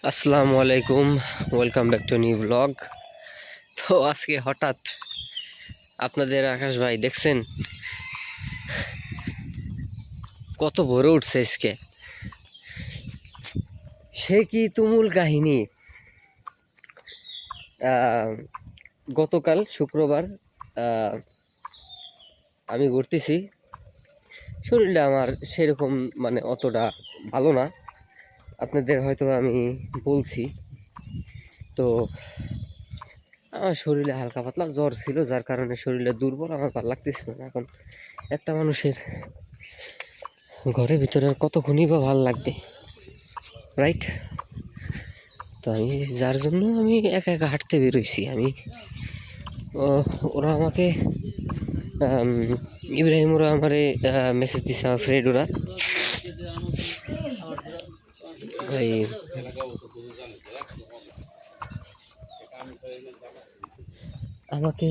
আসসালামু আলাইকুম, welcome back to new blog. তো আজকে হঠাৎ আপনাদের আকাশ ভাই দেখছেন কত ভোরে উঠছে আজকে। সে কি তুমুল কাহিনী। গতকাল শুক্রবার আমি ঘুরতেছি, শরীরটা আমার সেরকম মানে অতটা ভালো না, আপনাদের হয়তো আমি বলছি। তো আমার শরীরে হালকা পাতলা জ্বর ছিল, যার কারণে শরীরে দুর্বল, আমার ভালো লাগতেছিল না। এখন একটা মানুষের ঘরের ভিতরে আর কতক্ষণই বা ভালো লাগবে, রাইট? তো আমি যার জন্য আমি একা একা হাঁটতে বেরোইছি। ওরা আমাকে ইব্রাহিম ওরা আমারে মেসেজ দিছে, আমার ফ্রেন্ড ওরা ওই আমাকে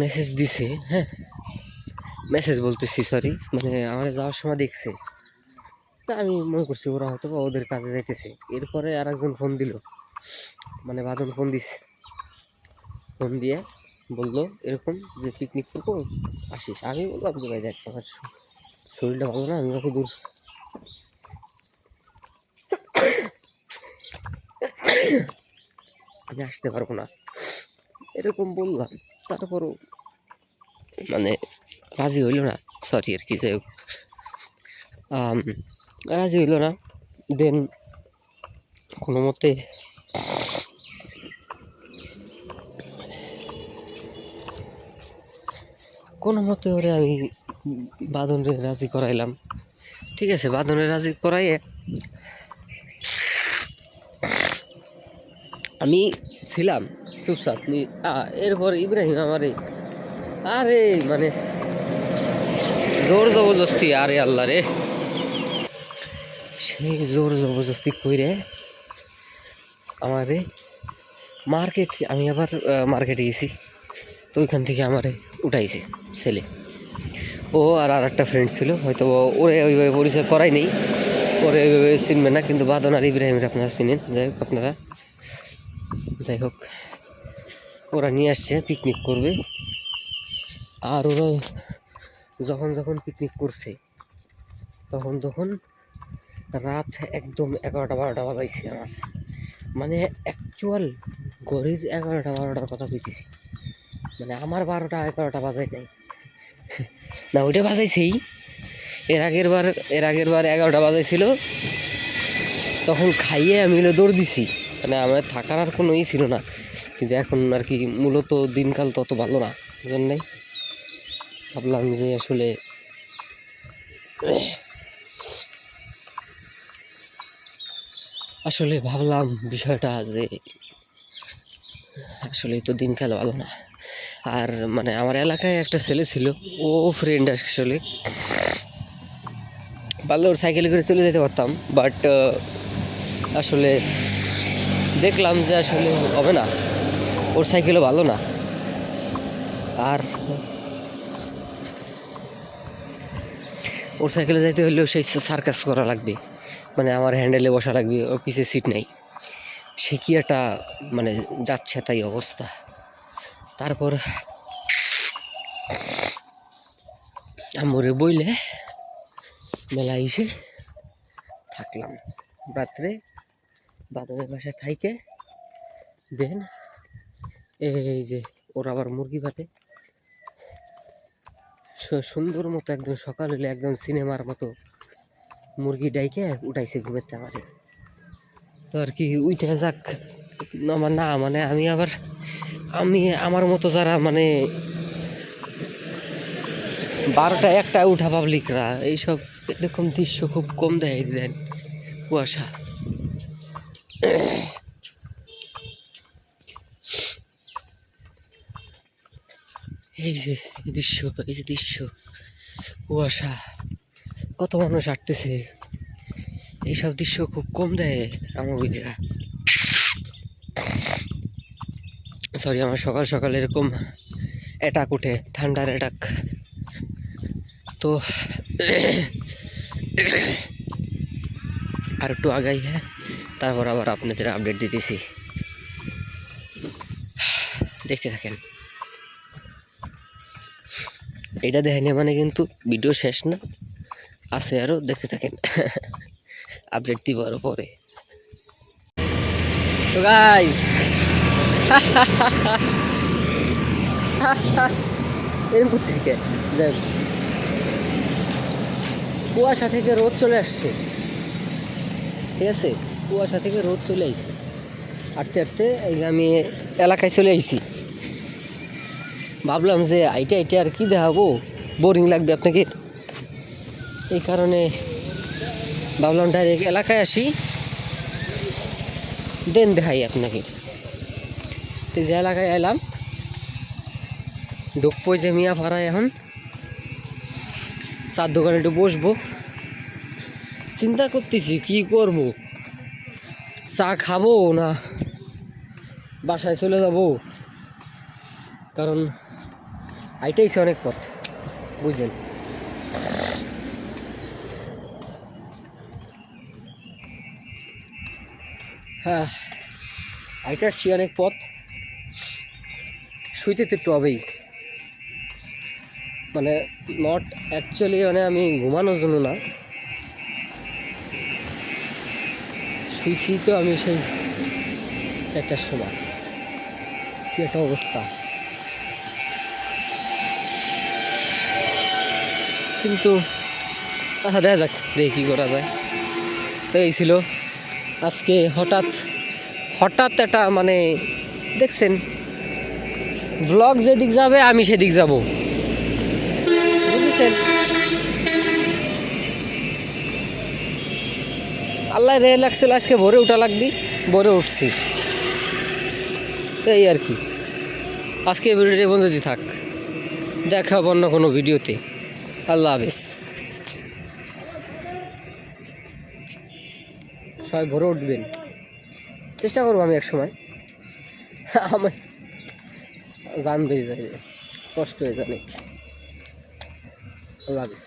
মেসেজ দিছে। হ্যাঁ, মেসেজ বলতেছি, সরি, মানে আমার যাওয়ার সময় দেখছে। তা আমি মনে করছি ওরা হয়তো বা ওদের কাজে যাইতেছে। এরপরে আর একজন ফোন দিল, মানে বাদন ফোন দিছে। ফোন দিয়ে বললো এরকম যে পিকনিক করবো, আসিস। আমি বললাম যে ভাই দেখ, আমার শরীরটা ভালো না, আমি ওকে দূর আমি আসতে পারবো না, এরকম বললাম। তারপরও মানে রাজি হইল না, সরি আর কি, যাই হোক রাজি হইল না। দেন কোনো মতে ওরে আমি বাঁধনে রাজি করাইলাম। ঠিক আছে, বাঁধনে রাজি করাইয়ে আমি ছিলাম চুপচাপ। এরপর ইব্রাহিম আমারে আরে মানে জোর জবরদস্তি, আরে আল্লাহ রে, সেই জোর জবরদস্তি কইরে আমারে আমি আবার মার্কেটে গেছি। তো ওইখান থেকে আমারে উঠাইছে ছেলে। ও আর একটা ফ্রেন্ড ছিল, হয়তো ওরে ওইভাবে পরিচয় করাই নেই, ওরে ওইভাবে চিনবে না, কিন্তু বাদন আর ইব্রাহিমের আপনারা চিনেন। যাই হোক ওরা নিয়ে আসছে পিকনিক করবে। আর ওরা যখন পিকনিক করছে তখন রাত একদম 11টা-12টা বাজাইছে আমার, মানে অ্যাকচুয়াল ঘড়ির 11টা-12টার কথা কইতেছি। মানে আমার 12টা-11টা বাজাই নাই না, ওইটা বাজাইছেই। এর আগের বার 11টা বাজাইছিল, তখন খাইয়ে আমি দৌড় দিছি। মানে আমার থাকার আর কোনো ছিল না। কিন্তু এখন আর কি মূলত দিনকাল তত ভালো না, বুঝলেন নাই। ভাবলাম যে আসলে ভাবলাম বিষয়টা যে আসলেই তো দিনকাল ভালো না। আর মানে আমার এলাকায় একটা ছেলে ছিল, ও ফ্রেন্ড আসলে, পারলে ওর সাইকেলে করে চলে যেতে পারতাম, বাট আসলে দেখলাম যে আসলে হবে না, ওর সাইকেলও ভালো না। আর ওর সাইকেলে যাইতে হলেও সেই সার্কাস করা লাগবে, মানে আমার হ্যান্ডেলে বসা লাগবে, ওর পিছে সিট নাই। সে কি একটা মানে যাচ্ছে তাই অবস্থা। তারপর আমরে বইলে মেলা এসে থাকলাম রাত্রে বাদনের বাসায় থাইকে। দেন এই যে ওরা আবার মুরগি ভাতে সুন্দর মতো একদম সকাল হলে একদম সিনেমার মতো মুরগি ডাইকে উঠাইছে ঘুমেতে আমারে। তো আর কি উইটা যাক, আমার না মানে আমি আমার মতো যারা মানে 12টা-1টা উঠা পাবলিকরা এইসব এরকম দৃশ্য খুব কম দেয় দেন। কুয়াশা, এই যে দৃশ্য, কুয়াশা, কত মানুষ হাঁটতেছে, এইসব দৃশ্য খুব কম দেয় আমার ওই জায়গা। সরি, আমার সকাল সকাল এরকম অ্যাটাক উঠে, ঠান্ডার অ্যাটাক। তো আর একটু আগাই, হ্যাঁ, তারপর আবার আপনাদের আপডেট দিতেছি, দেখতে থাকেন। এটা দেখেনি মানে কিন্তু ভিডিও শেষ না, আছে আরও, দেখতে থাকেন। আপডেট দিব আরও পরে। তো গাইস, এরকম করতেছি কে? যাই হোক, কুয়াশা থেকে রোদ চলে আসছে, ঠিক আছে, কুয়াশা থেকে রোদ চলে আসছে, হাঁটতে হাঁটতে এই যে আমি এলাকায় চলে আইছি। ভাবলাম যে আইটা আইটা আর কি দেখাবো, বোরিং লাগবে আপনাকে, এই কারণে ভাবলাম ডাইরেক্ট এলাকায় আসি, দেন দেখাই আপনাকে। তো যে এলাকায় এলাম, ঢুকবো যে মিয়া পাড়ায়, এখন চার দোকানে একটু বসবো, চিন্তা করতেছি কি করব, চা খাবো না বাসায় চলে যাব, কারণ আইটাইছে অনেক পথ, বুঝলেন। হ্যাঁ, আইটাচ্ছি অনেক পথ, শুইতে তো একটু হবেই, মানে নট অ্যাকচুয়ালি, মানে আমি ঘুমানোর জন্য না, শুইছি তো আমি সেই 4টার সময়, কি একটা অবস্থা। কিন্তু আচ্ছা, দেখা যাক, দেখি কী করা যায়। তো এই ছিল আজকে হঠাৎ হঠাৎ একটা, মানে দেখছেন, ব্লগ যেদিক যাবে আমি সেদিক যাব, বুঝেছেন। আল্লাহ রে লাগছিল, আজকে ভোরে উঠা লাগবি, ভোরে উঠছি, তো এই আর কি। আজকে ভিডিওটি বন্ধুটি থাক, দেখা হবে অন্য কোনো ভিডিওতে। আল্লাহ হাফেজ। সবাই ভোরে উঠবেন, চেষ্টা করবো আমি এক সময়, আমি জানতেই যাই, কষ্ট হয়ে যায় অনেক। আল্লাহ হাফেজ।